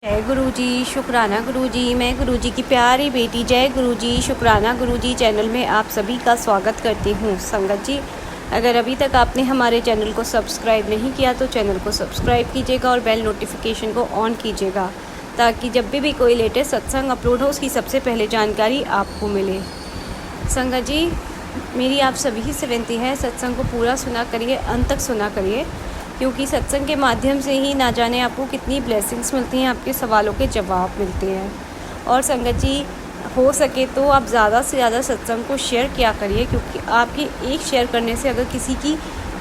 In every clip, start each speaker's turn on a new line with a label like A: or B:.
A: जय गुरुजी, शुक्राना गुरुजी। मैं गुरुजी की प्यारी बेटी जय गुरुजी शुक्राना गुरुजी चैनल में आप सभी का स्वागत करती हूँ। संगत जी, अगर अभी तक आपने हमारे चैनल को सब्सक्राइब नहीं किया तो चैनल को सब्सक्राइब कीजिएगा और बेल नोटिफिकेशन को ऑन कीजिएगा, ताकि जब भी कोई लेटेस्ट सत्संग अपलोड हो उसकी सबसे पहले जानकारी आपको मिले। संगत जी, मेरी आप सभी से विनती है, सत्संग को पूरा सुना करिए, अंत तक सुना करिए, क्योंकि सत्संग के माध्यम से ही ना जाने आपको कितनी ब्लेसिंग्स मिलती हैं, आपके सवालों के जवाब मिलते हैं। और संगत जी, हो सके तो आप ज़्यादा से ज़्यादा सत्संग को शेयर किया करिए, क्योंकि आपके एक शेयर करने से अगर किसी की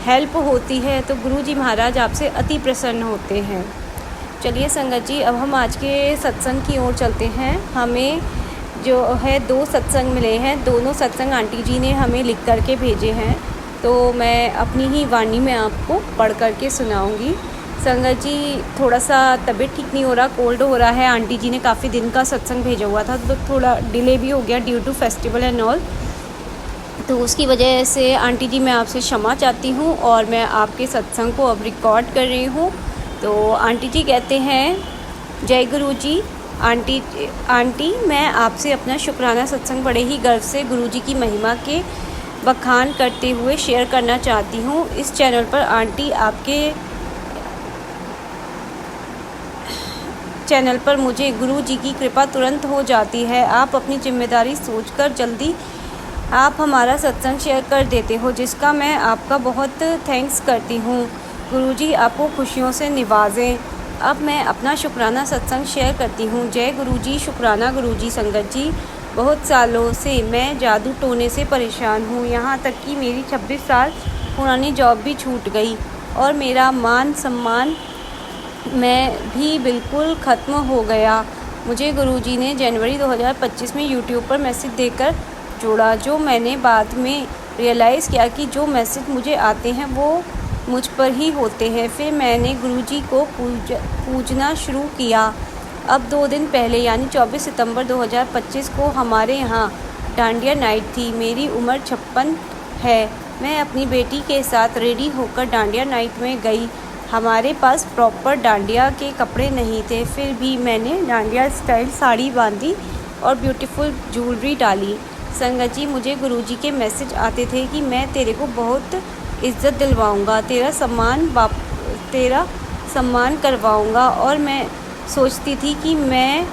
A: हेल्प होती है तो गुरुजी महाराज आपसे अति प्रसन्न होते हैं। चलिए संगत जी, अब हम आज के सत्संग की ओर चलते हैं। हमें जो है 2 सत्संग मिले हैं, दोनों सत्संग आंटी जी ने हमें लिख करके भेजे हैं, तो मैं अपनी ही वाणी में आपको पढ़ करके सुनाऊंगी। संगत जी, थोड़ा सा तबीयत ठीक नहीं हो रहा, कोल्ड हो रहा है। आंटी जी ने काफ़ी दिन का सत्संग भेजा हुआ था तो थोड़ा डिले भी हो गया due to festival and all, तो उसकी वजह से आंटी जी मैं आपसे क्षमा चाहती हूँ और मैं आपके सत्संग को अब रिकॉर्ड कर रही हूँ। तो आंटी जी कहते हैं, जय गुरु जी। आंटी मैं आपसे अपना शुक्राना सत्संग बड़े ही गर्व से गुरुजी की महिमा के बखान करते हुए शेयर करना चाहती हूँ। इस चैनल पर आंटी आपके चैनल पर मुझे गुरु जी की कृपा तुरंत हो जाती है। आप अपनी जिम्मेदारी सोचकर जल्दी आप हमारा सत्संग शेयर कर देते हो, जिसका मैं आपका बहुत थैंक्स करती हूँ। गुरु जी आपको खुशियों से निवाजें। अब मैं अपना शुक्राना सत्संग शेयर करती हूँ। जय गुरु जी शुक्राना गुरु जी। संगत जी, बहुत सालों से मैं जादू टोने से परेशान हूँ, यहाँ तक कि मेरी 26 साल पुरानी जॉब भी छूट गई और मेरा मान सम्मान मैं भी बिल्कुल ख़त्म हो गया। मुझे गुरुजी ने जनवरी 2025 में यूट्यूब पर मैसेज देकर जोड़ा, जो मैंने बाद में रियलाइज़ किया कि जो मैसेज मुझे आते हैं वो मुझ पर ही होते हैं। फिर मैंने गुरुजी को पूजना शुरू किया। अब 2 दिन पहले यानी 24 सितंबर 2025 को हमारे यहाँ डांडिया नाइट थी। मेरी उम्र 56 है। मैं अपनी बेटी के साथ रेडी होकर डांडिया नाइट में गई। हमारे पास प्रॉपर डांडिया के कपड़े नहीं थे, फिर भी मैंने डांडिया स्टाइल साड़ी बांधी और ब्यूटीफुल ज्वेलरी डाली। संगत जी, मुझे गुरुजी के मैसेज आते थे कि मैं तेरे को बहुत इज्जत दिलवाऊंगा, तेरा सम्मान करवाऊंगा, और मैं सोचती थी कि मैं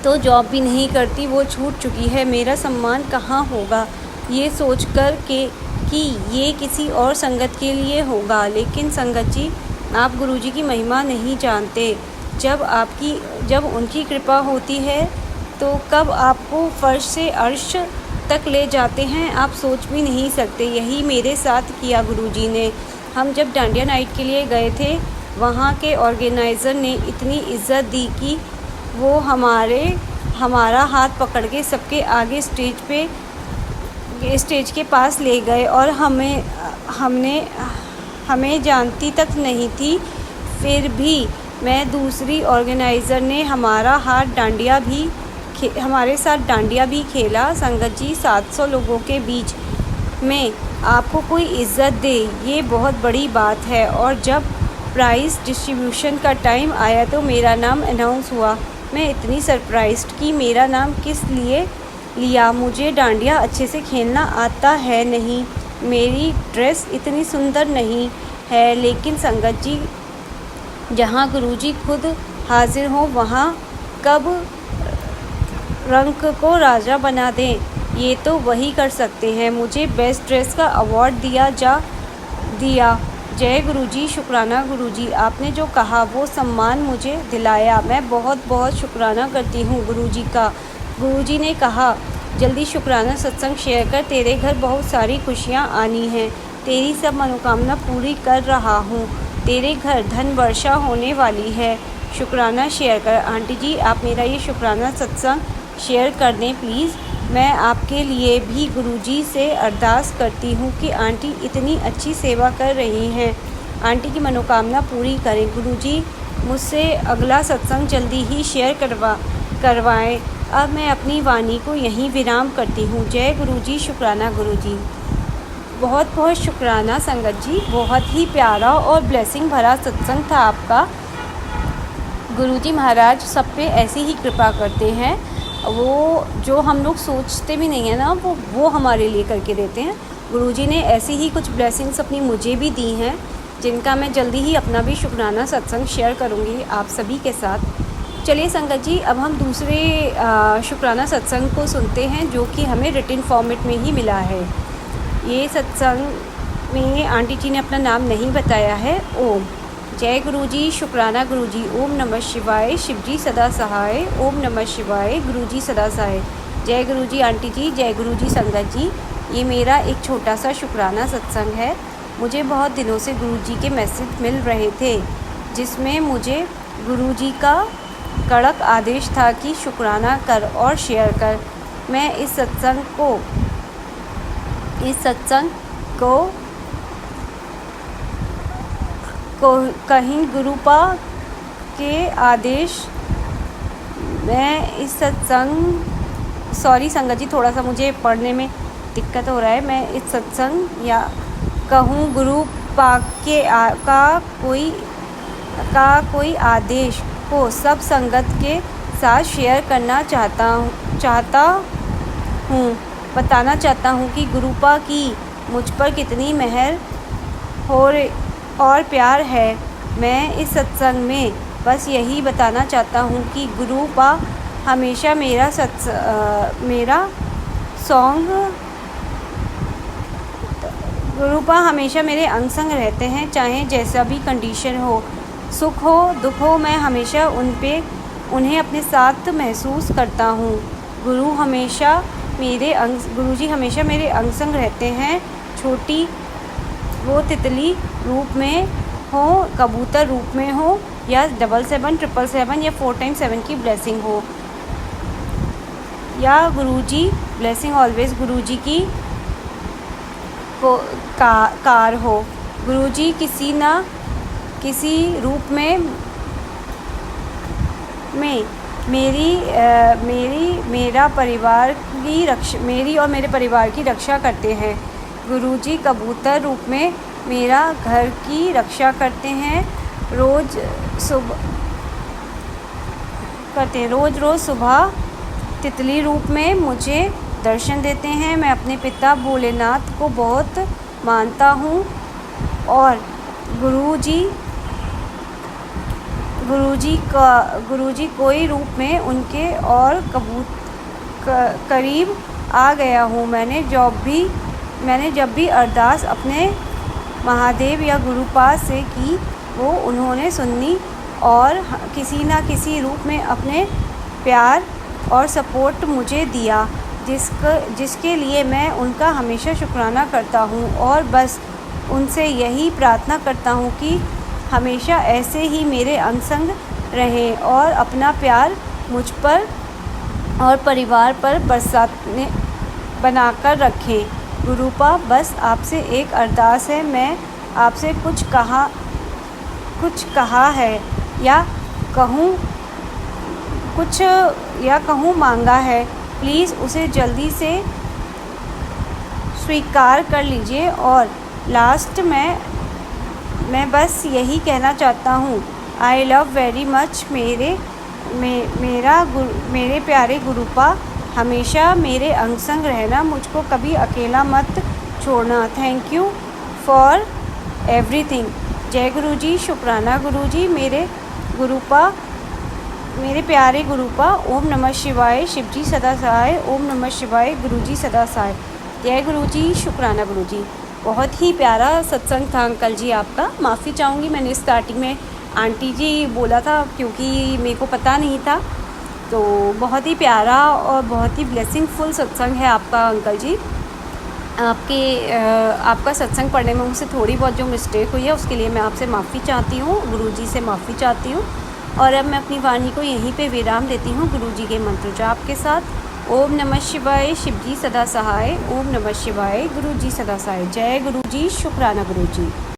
A: तो जॉब भी नहीं करती, वो छूट चुकी है, मेरा सम्मान कहाँ होगा, ये सोचकर कि ये किसी और संगत के लिए होगा। लेकिन संगत जी, आप गुरुजी की महिमा नहीं जानते। जब उनकी कृपा होती है तो कब आपको फर्श से अर्श तक ले जाते हैं, आप सोच भी नहीं सकते। यही मेरे साथ किया गुरुजी ने। हम जब डांडिया नाइट के लिए गए थे, वहाँ के ऑर्गेनाइज़र ने इतनी इज्जत दी कि वो हमारा हाथ पकड़ के सबके आगे स्टेज के पास ले गए और हमें जानती तक नहीं थी। फिर भी मैं दूसरी ऑर्गेनाइज़र ने हमारे साथ डांडिया भी खेला। संगत जी, 700 लोगों के बीच में आपको कोई इज्जत दे, ये बहुत बड़ी बात है। और जब प्राइज़ डिस्ट्रीब्यूशन का टाइम आया तो मेरा नाम अनाउंस हुआ। मैं इतनी सरप्राइज्ड कि मेरा नाम किस लिए लिया। मुझे डांडिया अच्छे से खेलना आता है नहीं, मेरी ड्रेस इतनी सुंदर नहीं है, लेकिन संगत जी, जहाँ गुरुजी खुद हाजिर हो वहाँ कब रंग को राजा बना दें, ये तो वही कर सकते हैं। मुझे बेस्ट ड्रेस का अवार्ड दिया। जय गुरुजी शुक्राना गुरुजी। आपने जो कहा वो सम्मान मुझे दिलाया, मैं बहुत बहुत शुक्राना करती हूँ गुरुजी का। गुरुजी ने कहा, जल्दी शुक्राना सत्संग शेयर कर, तेरे घर बहुत सारी खुशियाँ आनी हैं, तेरी सब मनोकामना पूरी कर रहा हूँ, तेरे घर धन वर्षा होने वाली है, शुक्राना शेयर कर। आंटी जी, आप मेरा ये शुक्राना सत्संग शेयर कर दें प्लीज़। मैं आपके लिए भी गुरुजी से अरदास करती हूँ कि आंटी इतनी अच्छी सेवा कर रही हैं, आंटी की मनोकामना पूरी करें। गुरुजी मुझसे अगला सत्संग जल्दी ही शेयर करवाएं। अब मैं अपनी वाणी को यहीं विराम करती हूँ। जय गुरुजी शुक्राना गुरुजी। बहुत बहुत शुक्राना संगत जी, बहुत ही प्यारा और ब्लेसिंग भरा सत्संग था आपका। गुरुजी महाराज सब पे ऐसी ही कृपा करते हैं। वो जो हम लोग सोचते भी नहीं है ना, वो हमारे लिए करके देते हैं। गुरुजी ने ऐसी ही कुछ ब्लेसिंग्स अपनी मुझे भी दी हैं, जिनका मैं जल्दी ही अपना भी शुक्राना सत्संग शेयर करूँगी आप सभी के साथ। चलिए संगत जी, अब हम दूसरे शुक्राना सत्संग को सुनते हैं, जो कि हमें रिटन फॉर्मेट में ही मिला है। ये सत्संग में आंटी जी ने अपना नाम नहीं बताया है। ओम जय गुरुजी, शुक्राना गुरुजी, ओम नमः शिवाय, शिवजी सदा सहाय, ओम नमः शिवाय, गुरुजी सदा सहाय। जय गुरुजी आंटी जी, जय गुरुजी संगत जी। ये मेरा एक छोटा सा शुक्राना सत्संग है। मुझे बहुत दिनों से गुरुजी के मैसेज मिल रहे थे, जिसमें मुझे गुरुजी का कड़क आदेश था कि शुक्राना कर और शेयर कर। मैं इस सत्संग को कहीं गुरुपा के आदेश, मैं इस सत्संग सॉरी संगत जी, थोड़ा सा मुझे पढ़ने में दिक्कत हो रहा है। मैं इस सत्संग या कहूँ गुरुपा के कोई आदेश को सब संगत के साथ शेयर करना चाहता हूँ, बताना चाहता हूँ कि गुरुपा की मुझ पर कितनी मेहर और प्यार है। मैं इस सत्संग में बस यही बताना चाहता हूँ कि गुरुपा हमेशा मेरे अंग संग रहते हैं, चाहे जैसा भी कंडीशन हो, सुख हो दुख हो, मैं हमेशा उन्हें अपने साथ महसूस करता हूँ। गुरुजी हमेशा मेरे अंग संग रहते हैं, छोटी वो तितली रूप में हो, कबूतर रूप में हो, या 777 या 4x7 की ब्लेसिंग हो, या गुरुजी ब्लेसिंग ऑलवेज गुरुजी की कार हो। गुरुजी किसी न किसी रूप में मेरी और मेरे परिवार की रक्षा करते हैं। गुरुजी कबूतर रूप में मेरा घर की रक्षा करते हैं। रोज़ सुबह तितली रूप में मुझे दर्शन देते हैं। मैं अपने पिता भोलेनाथ को बहुत मानता हूँ, और गुरुजी कोई रूप में उनके और करीब आ गया हूँ। मैंने जब भी अरदास अपने महादेव या गुरुपा से की, वो उन्होंने सुनी और किसी न किसी रूप में अपने प्यार और सपोर्ट मुझे दिया, जिसके लिए मैं उनका हमेशा शुक्राना करता हूँ। और बस उनसे यही प्रार्थना करता हूँ कि हमेशा ऐसे ही मेरे अंग संग रहें और अपना प्यार मुझ पर और परिवार पर बनाकर रखें। गुरुपा, बस आपसे एक अरदास है। मैं आपसे कुछ कहा है या कहूँ मांगा है, प्लीज़ उसे जल्दी से स्वीकार कर लीजिए। और लास्ट मैं बस यही कहना चाहता हूँ, आई लव वेरी मच मेरे प्यारे गुरुपा, हमेशा मेरे अंग संग रहना, मुझको कभी अकेला मत छोड़ना। Thank you for everything. जय गुरुजी, शुक्राना गुरुजी, मेरे प्यारे गुरुपा। ओम नमः शिवाय, शिवजी सदा सहाय, ओम नमः शिवाय, गुरुजी सदा सहाय। जय गुरुजी, शुक्राना गुरुजी। बहुत ही प्यारा सत्संग था अंकल जी आपका। माफ़ी चाहूँगी, मैंने स्टार्टिंग में आंटी जी बोला था क्योंकि मेरे को पता नहीं था। तो बहुत ही प्यारा और बहुत ही ब्लेसिंगफुल सत्संग है आपका अंकल जी। आपका सत्संग पढ़ने में मुझसे थोड़ी बहुत जो मिस्टेक हुई है, उसके लिए मैं आपसे माफ़ी चाहती हूँ, गुरुजी से माफ़ी चाहती हूँ। और अब मैं अपनी वाणी को यहीं पे विराम देती हूँ गुरुजी के मंत्र जाप के साथ। ओम नमः शिवाय, शिवजी सदा सहाय, ओम नमः शिवाय, गुरुजी सदा सहाय। जय गुरुजी, शुक्राना गुरुजी।